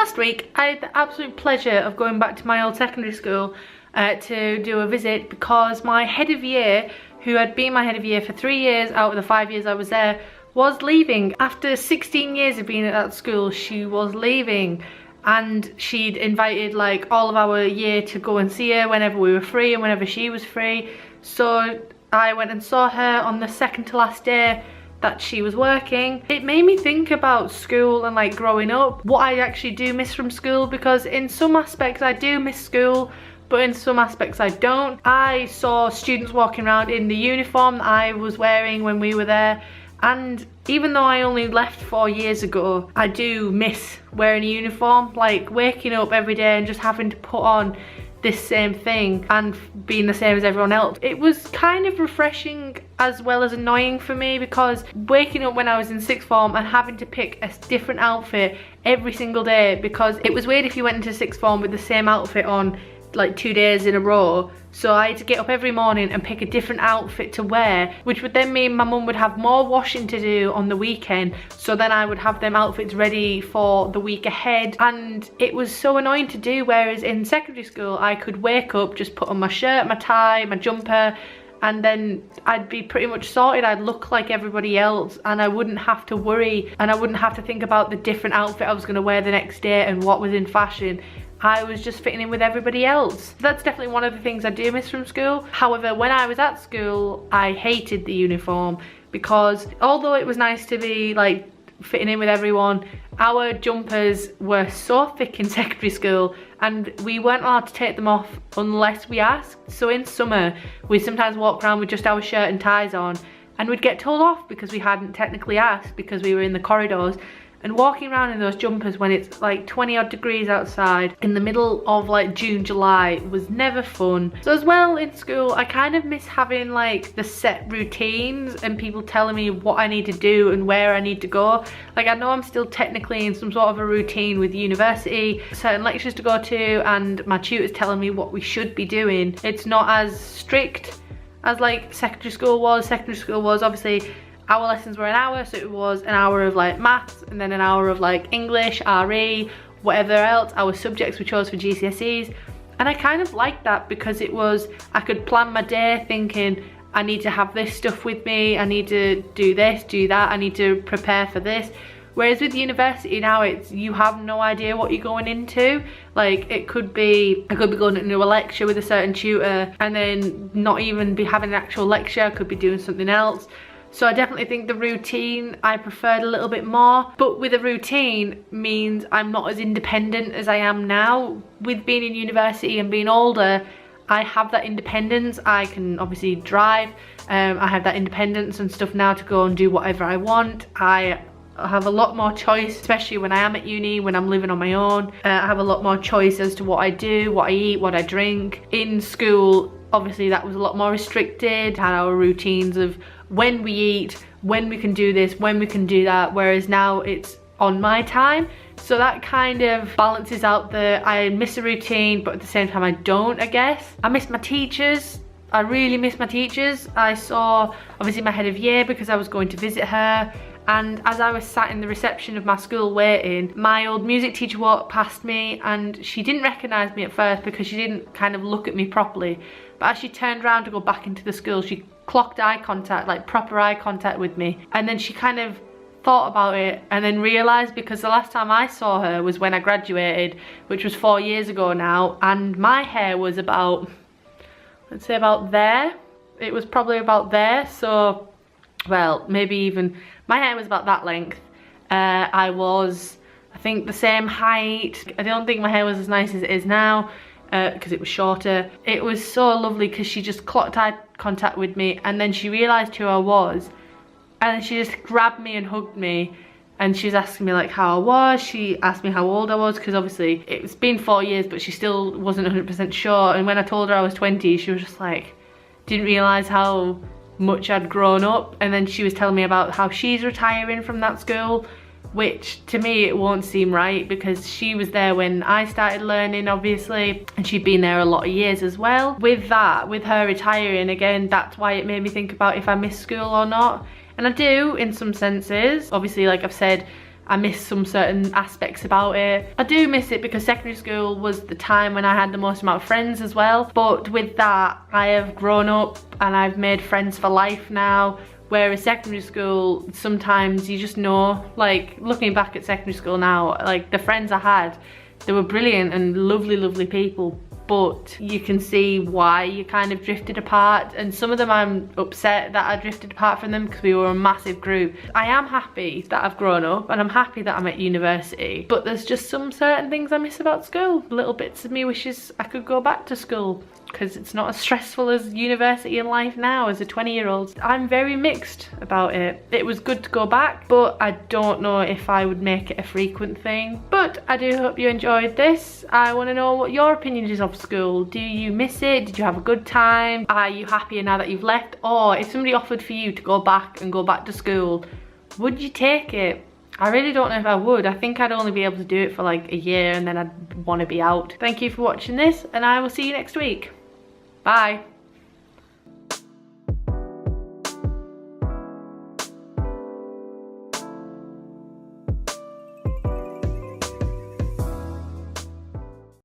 last week I had the absolute pleasure of going back to my old secondary school to do a visit because my head of year, who had been my head of year for 3 years out of the 5 years I was there, was leaving. After 16 years of being at that school, she was leaving, and she'd invited like all of our year to go and see her whenever we were free and whenever she was free. So I went and saw her on the second to last day that she was working. It made me think about school and like growing up, what I actually do miss from school, because in some aspects I do miss school, but in some aspects I don't. I saw students walking around in the uniform that I was wearing when we were there, and even though I only left 4 years ago, I do miss wearing a uniform, like waking up every day and just having to put on this same thing and being the same as everyone else. It was kind of refreshing as well as annoying for me, because waking up when I was in sixth form and having to pick a different outfit every single day, because it was weird if you went into sixth form with the same outfit on like 2 days in a row. So I had to get up every morning and pick a different outfit to wear, which would then mean my mum would have more washing to do on the weekend, so then I would have them outfits ready for the week ahead, and it was so annoying to do. Whereas in secondary school I could wake up, just put on my shirt, my tie, my jumper, and then I'd be pretty much sorted. I'd look like everybody else, and I wouldn't have to worry, and I wouldn't have to think about the different outfit I was going to wear the next day and what was in fashion. I was just fitting in with everybody else. That's definitely one of the things I do miss from school. However, when I was at school, I hated the uniform, because although it was nice to be like fitting in with everyone, our jumpers were so thick in secondary school and we weren't allowed to take them off unless we asked. So in summer, we'd sometimes walk around with just our shirt and ties on, and we'd get told off because we hadn't technically asked, because we were in the corridors. And walking around in those jumpers when it's like 20 odd degrees outside in the middle of like June, July was never fun. So as well in school, I kind of miss having like the set routines and people telling me what I need to do and where I need to go. Like I know I'm still technically in some sort of a routine with university, certain lectures to go to, and my tutor's telling me what we should be doing. It's not as strict as like secondary school was. Secondary school was obviously, our lessons were an hour, so it was an hour of like maths and then an hour of like English, RE, whatever else, our subjects we chose for GCSEs. And I kind of liked that, because it was, I could plan my day thinking I need to have this stuff with me, I need to do this, do that, I need to prepare for this. Whereas with university now, it's, you have no idea what you're going into. Like it could be, I could be going into a lecture with a certain tutor and then not even be having an actual lecture, I could be doing something else. So I definitely think the routine I preferred a little bit more, but with a routine means I'm not as independent as I am now. With being in university and being older, I have that independence. I can obviously drive, I have that independence and stuff now to go and do whatever I want. I have a lot more choice, especially when I am at uni, when I'm living on my own. I have a lot more choice as to what I do, what I eat, what I drink. In school, obviously that was a lot more restricted, had our routines of when we eat, when we can do this, when we can do that, whereas now it's on my time. So that kind of balances out the, I miss a routine, but at the same time I don't, I guess. I miss my teachers. I really miss my teachers. I saw obviously my head of year because I was going to visit her, and as I was sat in the reception of my school waiting, my old music teacher walked past me, and she didn't recognise me at first because she didn't kind of look at me properly. But as she turned around to go back into the school, she clocked eye contact, like proper eye contact with me. And then she kind of thought about it and then realised, because the last time I saw her was when I graduated, which was 4 years ago now, and my hair was about, let's say about there. It was probably about there, so, well, maybe even, my hair was about that length. I was, I think, the same height. I don't think my hair was as nice as it is now, because it was shorter. It was so lovely because she just clocked eye contact with me, and then she realised who I was, and then she just grabbed me and hugged me, and she was asking me like how I was. She asked me how old I was, because obviously it's been 4 years, but she still wasn't 100% sure. And when I told her I was 20, she was just like, didn't realise how much I'd grown up. And then she was telling me about how she's retiring from that school, which to me it won't seem right, because she was there when I started learning obviously, and she'd been there a lot of years as well. With that, with her retiring again, that's why it made me think about if I miss school or not. And I do in some senses. Obviously, like I've said, I miss some certain aspects about it. I do miss it because secondary school was the time when I had the most amount of friends as well. But with that, I have grown up and I've made friends for life now. Whereas secondary school, sometimes you just know, like looking back at secondary school now, like the friends I had, they were brilliant and lovely, lovely people. But you can see why you kind of drifted apart, and some of them I'm upset that I drifted apart from them because we were a massive group. I am happy that I've grown up and I'm happy that I'm at university, but there's just some certain things I miss about school. Little bits of me wishes I could go back to school because it's not as stressful as university and life now as a 20-year-old. I'm very mixed about it. It was good to go back, but I don't know if I would make it a frequent thing. But I do hope you enjoyed this. I want to know what your opinion is of school. Do you miss it? Did you have a good time? Are you happier now that you've left? Or if somebody offered for you to go back to school, would you take it? I really don't know if I would. I think I'd only be able to do it for like a year and then I'd want to be out. Thank you for watching this, and I will see you next week. Bye.